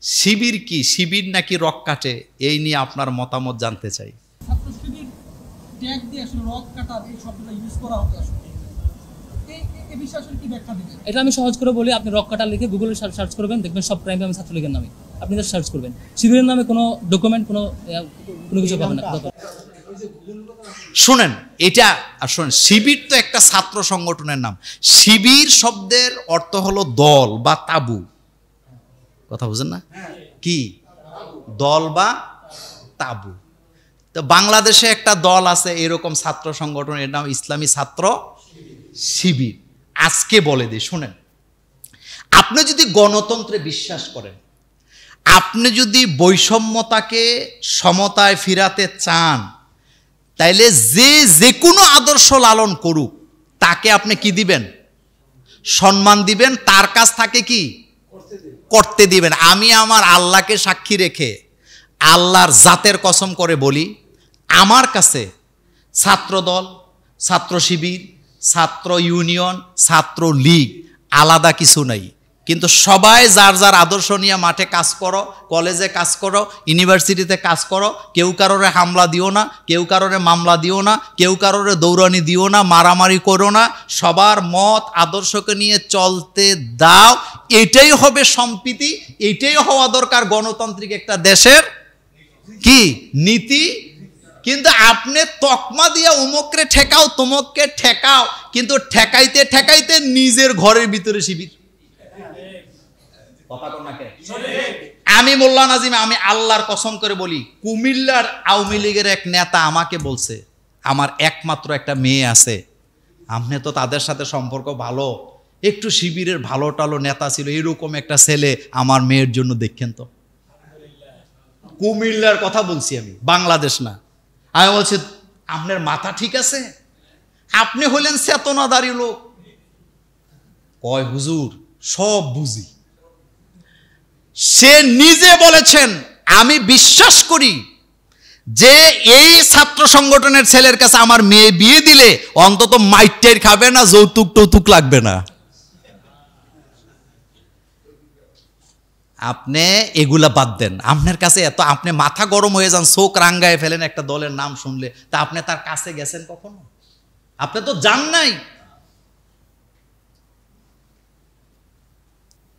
শিবির কি? শিবির নাকি রক কাটে? এই নিয়ে আপনার মতামত জানতে চাই। ছাত্র শিবির ট্যাগ দিয়ে আসলে রক কাটার এই শব্দটা ইউজ করা হতো আসলে, এই বিষয়ে আসলে কি ব্যাখ্যা দিবেন? এটা আমি সহজ করে বলি, আপনি রক কাটা লিখে গুগলে সার্চ করবেন, দেখবেন সব প্রাইমে আমি ছাত্রলীগের নামে আপনি জাস্ট সার্চ করবেন, শিবিরের নামে কোনো ডকুমেন্ট কোনো কিছু পাবেন না। শুনেন, এটা আর শুনেন, শিবির তো একটা ছাত্র সংগঠনের নাম। শিবির শব্দের অর্থ হলো দল বা তাবু। কথা বুঝেন না? কি দল বা তাবু? তো বাংলাদেশে একটা দল আছে এরকম ছাত্র সংগঠন, এর নাম ইসলামী ছাত্র শিবির। আজকে বলে দিই, শুনেন, আপনি যদি গণতন্ত্রে বিশ্বাস করেন, আপনি যদি বৈষম্যতাকে সমতায় ফিরাতে চান, তাইলে যে কোনো আদর্শ লালন করুক তাকে আপনি কি দিবেন? সম্মান দিবেন, তার কাছ থেকে কি করতে দিবেন। আমি আমার আল্লাহকে সাক্ষী রেখে আল্লাহর জাতের কসম করে বলি, আমার কাছে ছাত্রদল, ছাত্র শিবির, ছাত্র ইউনিয়ন, ছাত্র লীগ আলাদা কিছু নাই। কিন্তু সবাই যার যার আদর্শ নিয়ে মাঠে কাজ করো, কলেজে কাজ করো, ইউনিভার্সিটিতে কাজ করো। কেউ কারোরে হামলা দিও না, কেউ কারোরে মামলা দিও না, কেউ কারোরে দৌড়ানি দিও না, মারামারি করো না। সবার মত আদর্শকে নিয়ে চলতে দাও। এটাই হবে সম্প্রীতি, এটাই হওয়া দরকার গণতান্ত্রিক একটা দেশের কি নীতি। কিন্তু আপনি তকমা দিয়া উমকরে ঠেকাও, তুমককে ঠেকাও, কিন্তু ঠেকাইতে ঠেকাইতে নিজের ঘরের ভিতরে শিবির। আমি মোল্লা নাজিম, আমি আল্লাহর কসম করে বলি, কুমিল্লার আওয়ামী লীগের এক নেতা আমাকে বলছে, আমার একমাত্র একটা মেয়ে আছে, আপনি তো তাদের সাথে সম্পর্ক ভালো, একটু শিবিরের ভালো টালো নেতা ছিল, এরকম একটা ছেলে আমার মেয়ের জন্য দেখেন তো। কুমিল্লার কথা বলছি আমি, বাংলাদেশ না। আমি বলছি, আপনার মাথা ঠিক আছে? আপনি হলেন চেতনাদারী লোক। কয় হুজুর সব বুঝি। সে নিজে বলেছেন, আমি বিশ্বাস করি যে এই ছাত্র সংগঠনের ছেলের কাছে আমার মেয়ে বিয়ে দিলে অন্তত মাইটের খাবে না, যৌতুক টৌতুক লাগবে না। আপনি এগুলা বাদ দেন, আপনার কাছে এত, আপনি মাথা গরম হয়ে যান, চোখ রাঙ্গায় ফেলেন একটা দলের নাম শুনলে, তা আপনি তার কাছে গেছেন কখনো? আপনি তো জান নাই।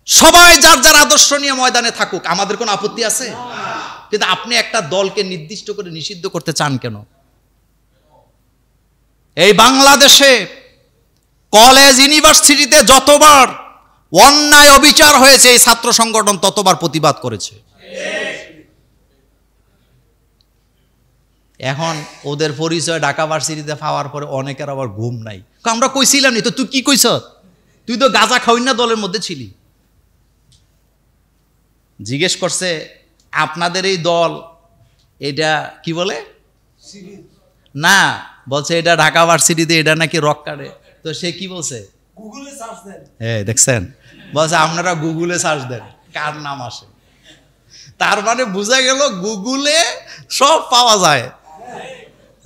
সবাই যার যার আদর্শ নিয়ে ময়দানে থাকুক, আমাদের কোনো আপত্তি আছে? কিন্তু আপনি একটা দলকে নির্দিষ্ট করে নিষিদ্ধ করতে চান কেন? এই বাংলাদেশে কলেজ ইউনিভার্সিটিতে যতবার অন্যায় অবিচার হয়েছে, এই ছাত্র সংগঠন ততবার প্রতিবাদ করেছে। এখন ওদের পরিচয় ঢাকা ভার্সিটিতে পাওয়ার পরে অনেকের আবার ঘুম নাই। আমরা কইছিলাম নি তো, তুই কি কইছ? তুই তো গাঁজা খাওয়াই না দলের মধ্যে ছিলি। জিজ্ঞেস করছে, আপনাদের এই দল এটা কি বলে? না, বলছে এটা ঢাকা ভার্সিটিতে এটা নাকি রক কাটে। তো সে কি বলছে? গুগলে সার্চ দেন। হ্যাঁ, দেখছেন, বলছে আপনারা গুগলে সার্চ দেন, কার নাম আসে। তার মানে বোঝা গেল গুগলে সব পাওয়া যায়,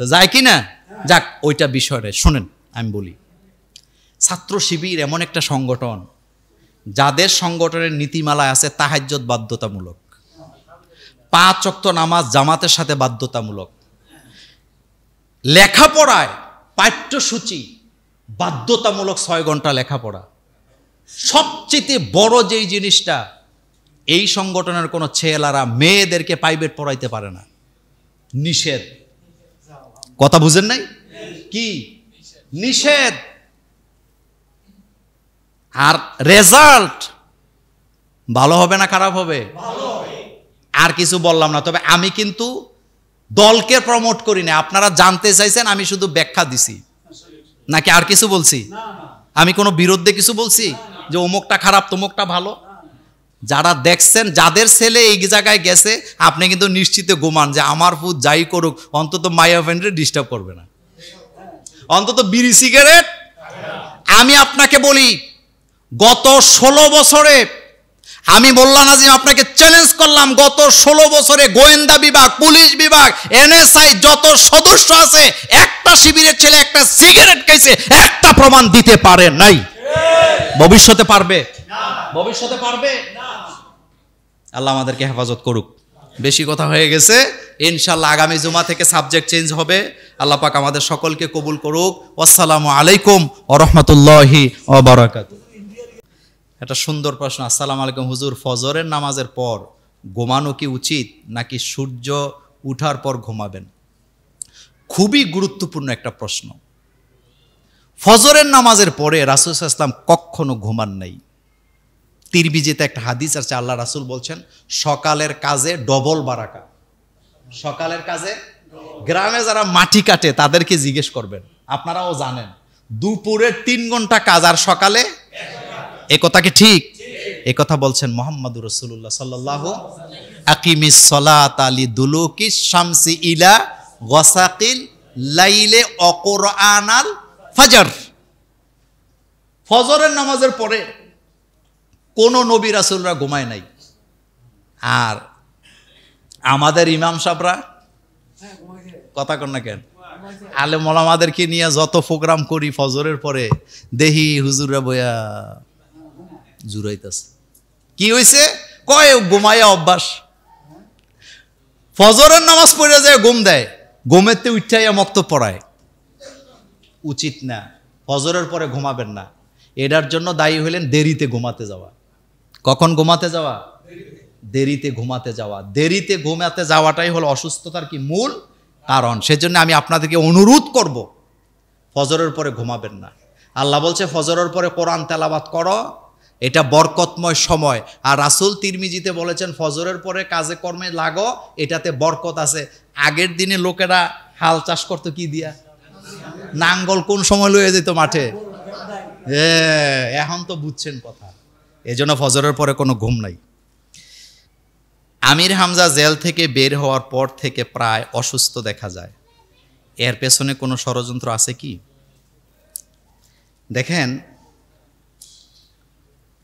যায় কি না? যাক, ওইটা বিষয়টা শোনেন, আমি বলি, ছাত্র শিবির এমন একটা সংগঠন যাদের সংগঠনের নীতিমালায় আছে তাহাজ্জুদ বাধ্যতামূলক, 5 ওয়াক্ত নামাজ জামাতের সাথে বাধ্যতামূলক, লেখাপড়ায় পাঠ্যসূচি বাধ্যতামূলক 6 ঘন্টা লেখাপড়া। সবচেয়ে বড় যেই জিনিসটা, এই সংগঠনের কোনো ছেলেরা মেয়েদেরকে প্রাইভেট পড়াইতে পারে না, নিষেধ। কথা বুঝেন নাই? কি নিষেধ? আর রেজাল্ট ভালো হবে না খারাপ হবে? আর কিছু বললাম না, তবে আমি কিন্তু দলকে প্রমোট করি না। আপনারা জানতে চাইছেন, আমি শুধু ব্যাখ্যা দিছি, নাকি আর কিছু বলছি? আমি কোনো বিরুদ্ধে কিছু বলছি যে অমুকটা খারাপ তমুকটা ভালো? যারা দেখছেন, যাদের ছেলে এই জায়গায় গেছে, আপনি কিন্তু নিশ্চিত ঘুমান যে আমার পুত যাই করুক, অন্তত মাইয়া ফ্রেন্ডে ডিস্টার্ব করবে না, অন্তত বিড়ি সিগারেট। আমি আপনাকে বলি, গত 16 বছরে আমি মোল্লা নাজিম আপনাকে চ্যালেঞ্জ করলাম, গত 16 বছরে গোয়েন্দা বিভাগ, পুলিশ বিভাগ, এনএসআই যত সদস্য আছে, একটা শিবিরের ছেলে একটা সিগারেট খাইছে একটা প্রমাণ দিতে পারে নাই। ভবিষ্যতে পারবে? ভবিষ্যতে পারবে? আল্লাহ আমাদেরকে হেফাজত করুক। বেশি কথা হয়ে গেছে, ইনশাল্লাহ আগামী জুমা থেকে সাবজেক্ট চেঞ্জ হবে। আল্লাহ পাক আমাদের সকলকে কবুল করুক। আসসালামু আলাইকুম ওয়া রাহমাতুল্লাহি ওয়া বারাকাতুহু। একটা সুন্দর প্রশ্ন। আসসালামু আলাইকুম হুজুর, ফজরের নামাজের পর ঘুমানো কি উচিত নাকি সূর্য উঠার পর ঘুমাবেন? খুবই গুরুত্বপূর্ণ একটা প্রশ্ন। ফজরের নামাজের পরে রাসূল সাল্লাল্লাহু আলাইহি ওয়াসাল্লাম কখনো ঘুমান নাই। তিরমিজিতে একটা হাদিস আছে, আল্লাহ রাসূল বলছেন সকালের কাজে ডবল বারাকা। সকালের কাজে, গ্রামে যারা মাটি কাটে তাদেরকে জিজ্ঞেস করবেন, আপনারাও জানেন দুপুরের 3 ঘন্টা কাজ আর সকালে, এ কথা কি ঠিক? এ কথা বলছেন মুহাম্মদুর রাসূলুল্লাহ সাল্লাল্লাহু আকিমিস সালাতা লিদুলুকিশ শামসি ইলা গাসাকিল লাইলে ওয়া কুরআনাল ফাজর। ফজরের নামাজের পরে কোন নবী রাসূলরা ঘুমায় নাই। আর আমাদের ইমাম সাহেবরা কথা কন না কেন, আলেম ওলামাদেরকে নিয়ে যত প্রোগ্রাম করি ফজরের পরে দেহি হুজুররা বইয়া জুরাইতাছে। কি হইছে? কয় ঘুমাইয়া অভ্যাস। ফজরের নামাজ পড়ে যায় ঘুম দেয়, ঘুমেতে উঠাইয়া মক্তব পড়ায়। উচিত না, ফজরের পরে ঘুমাবেন না। এটার জন্য দায়ী হইলেন দেরিতে ঘুমাতে যাওয়া। কখন ঘুমাতে যাওয়া? দেরিতে ঘুমাতে যাওয়া। দেরিতে ঘুমাতে যাওয়াটাই হলো অসুস্থতার কি মূল কারণ। সেজন্য আমি আপনাদেরকে অনুরোধ করব, ফজরের পরে ঘুমাবেন না। আল্লাহ বলছে ফজরের পরে কোরআন তেলাওয়াত করো, এটা বরকতময় সময়। আর রাসূল তিরমিজিতে বলেছেন ফজরের পরে কাজে কর্মে লাগো, এটাতে বরকত আছে। আগের দিনে লোকেরা হাল চাষ করতো কি দিয়া? নাঙ্গল কোন সময় লয়ে যেত মাঠে? এখন তো বুঝছেন কথা। এজন্য ফজরের পরে কোনো ঘুম নাই। আমির হামজা জেল থেকে বের হওয়ার পর থেকে প্রায় অসুস্থ দেখা যায়, এর পেছনে কোনো ষড়যন্ত্র আছে কি? দেখেন,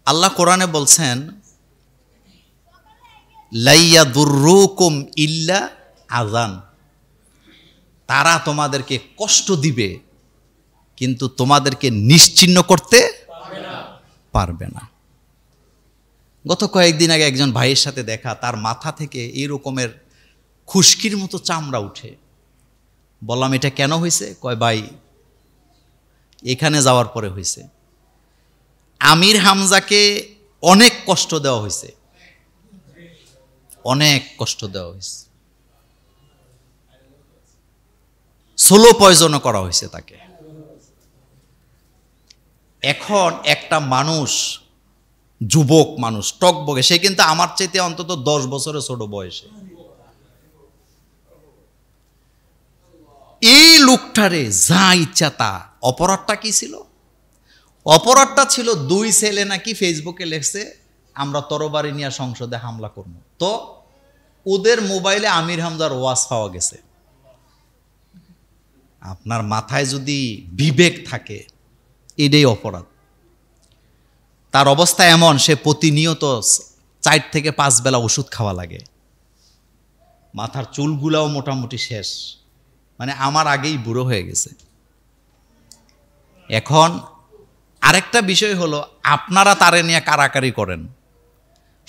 আল্লাহ কোরআনে বলছেন লাইয়াদুররুকুম ইল্লা আযান, তারা তোমাদেরকে কষ্ট দিবে কিন্তু তোমাদেরকে নিশ্চিহ্ন করতে পারবে না। গত কয়েকদিন আগে একজন ভাইয়ের সাথে দেখা, তার মাথা থেকে এই রকমের খুশকির মতো চামড়া উঠে। বললাম এটা কেন হয়েছে? কয় ভাই এখানে যাওয়ার পরে হয়েছে। আমির হামজাকে অনেক কষ্ট দেওয়া হয়েছে, অনেক কষ্ট দেওয়া হয়েছে, সোলো পয়জনও করা হয়েছে তাকে। এখন একটা মানুষ, যুবক মানুষ, টকবকে, সে কিন্তু আমার চাইতে অন্তত 10 বছরের ছোট বয়সে, এই লোকটারে যা ইচ্ছা তা। অপরাধটা কি ছিল? অপরাধটা ছিল 2 ছেলে নাকি ফেসবুকে লেখছে আমরা তরবারি নিয়ে সংসদে হামলা করব। তো ওদের মোবাইলে আমির হামজার ওয়াজ পাওয়া গেছে। আপনার মাথায় যদি বিবেক থাকে, এটাই অপরাধ। তার অবস্থা এমন, সে প্রতিনিয়ত 4 থেকে 5 বেলা ওষুধ খাওয়া লাগে। মাথার চুলগুলাও মোটামুটি শেষ, মানে আমার আগেই বুড়ো হয়ে গেছে। এখন আরেকটা বিষয় হলো, আপনারা তারে নিয়ে কারাকারি করেন।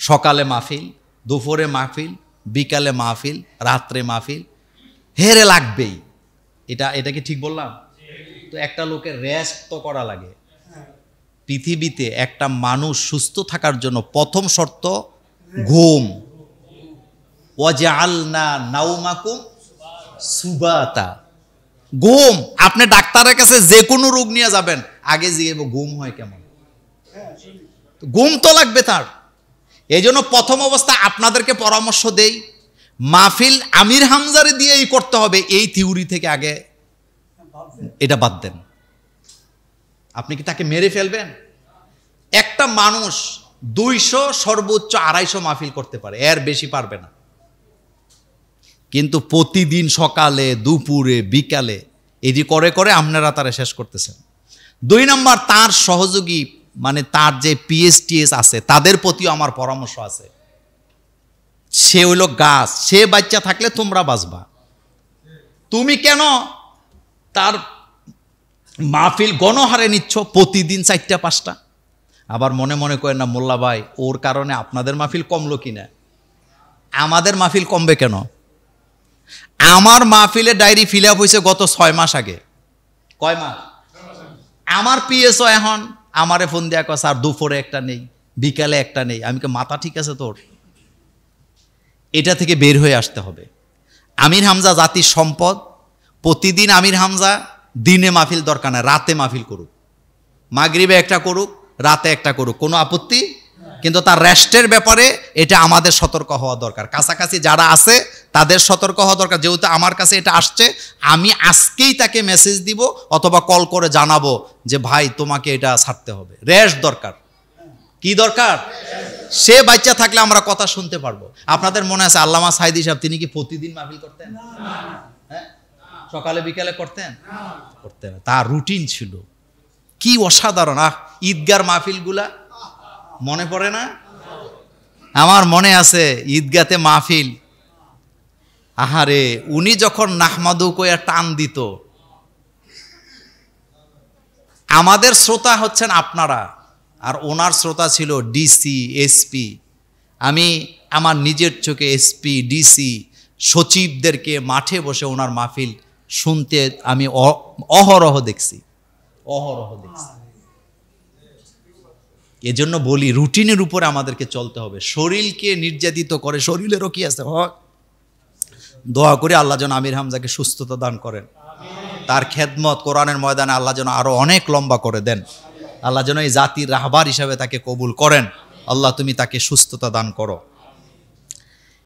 সকালে মাহফিল, দুপুরে মাহফিল, বিকালে মাহফিল, রাত্রে মাহফিল, হেরে লাগবেই। এটা কি ঠিক বললাম? তো একটা লোকের রেস্ট তো করা লাগে। পৃথিবীতে একটা মানুষ সুস্থ থাকার জন্য প্রথম শর্ত ঘুম। ওয়াজআলনা নাওমাকুম সুবাতা, ঘুম। আপনি ডাক্তারের কাছে যে কোনো রোগ নিয়ে যাবেন, আগে জিজ্ঞেস ঘুম হয় কেমন। ঘুম তো লাগবে তার। এই জন্য প্রথম অবস্থা আপনাদেরকে পরামর্শ দেই, মাহফিল আমির হামজারে দিয়েই করতে হবে, এই থিওরি থেকে আগে এটা বাদ দেন। আপনি কি তাকে মেরে ফেলবেন? একটা মানুষ 200 সর্বোচ্চ 250 মাহফিল করতে পারে, এর বেশি পারবে না। কিন্তু প্রতিদিন সকালে দুপুরে বিকালে এটি করে করে আপনারা তারা শেষ করতেছেন। 2 নম্বর, তার সহযোগী মানে তার যে পিএসটিএস আছে তাদের প্রতিও আমার পরামর্শ আছে। সে হইল গাছ, সে বাচ্চা থাকলে তোমরা বাঁচবা। তুমি কেন তার মাহফিল গণহারে নিচ্ছ প্রতিদিন 4টা 5টা? আবার মনে মনে করেন না মোল্লা ভাই ওর কারণে আপনাদের মাহফিল কমলো কিনা। আমাদের মাহফিল কমবে কেন? আমার মাহফিলের ডায়েরি ফিল আপ হয়েছে গত 6 মাস আগে। কয় মাস? আমার পিএসও এখন আমারে ফোন দেয়া কয় স্যার দুপুরে একটা নেই, বিকালে একটা নেই। আমি কে মাথা ঠিক আছে তোর? এটা থেকে বের হয়ে আসতে হবে। আমির হামজা জাতির সম্পদ। প্রতিদিন আমির হামজা দিনে মাহফিল দরকার না, রাতে মাহফিল করুক। মাগরিবে একটা করুক, রাতে একটা করুক, কোনো আপত্তি। কিন্তু তার রেস্টের ব্যাপারে এটা আমাদের সতর্ক হওয়া দরকার। কাছাকাছি যারা আছে তাদের সতর্ক হওয়া দরকার। যেহেতু আমার কাছে এটা আসছে, আমি আজকেই তাকে মেসেজ দিব অথবা কল করে জানাবো যে ভাই তোমাকে এটা ছাড়তে হবে। রেস্ট দরকার। কি দরকার? সে বাচ্চা থাকলে আমরা কথা শুনতে পারবো। আপনাদের মনে আছে আল্লামা সাইদি সাহেব, তিনি কি প্রতিদিন মাহফিল করতেন? হ্যাঁ, সকালে বিকালে করতেন? করতেন না। তার রুটিন ছিল। কি অসাধারণ! ঈদগার মাহফিলগুলা মনে পড়ে না? আমার মনে আছে ঈদগাতে মাহফিল। আহারে, উনি যখন নাহমাদু কইয়া টান দিত, আমাদের শ্রোতা হচ্ছেন আপনারা, আর ওনার শ্রোতা ছিল ডিসি, এসপি। আমি আমার নিজের চোখে এসপি, ডিসি, সচিবদেরকে মাঠে বসে ওনার মাহফিল শুনতে আমি অহরহ দেখছি। এজন্য বলি রুটিনের উপরে আমাদেরকে চলতে হবে। শরীরকে নির্যাতিত করে, শরীরেরও কি আছে হক। দোয়া করে আল্লাহ যেন আমির হামজাকে সুস্থতা দান করেন। তার খেদমত কোরআনের ময়দানে আল্লাহ যেন আরো অনেক লম্বা করে দেন। আল্লাহ যেন এই জাতির রাহবার হিসাবে তাকে কবুল করেন। আল্লাহ তুমি তাকে সুস্থতা দান করো।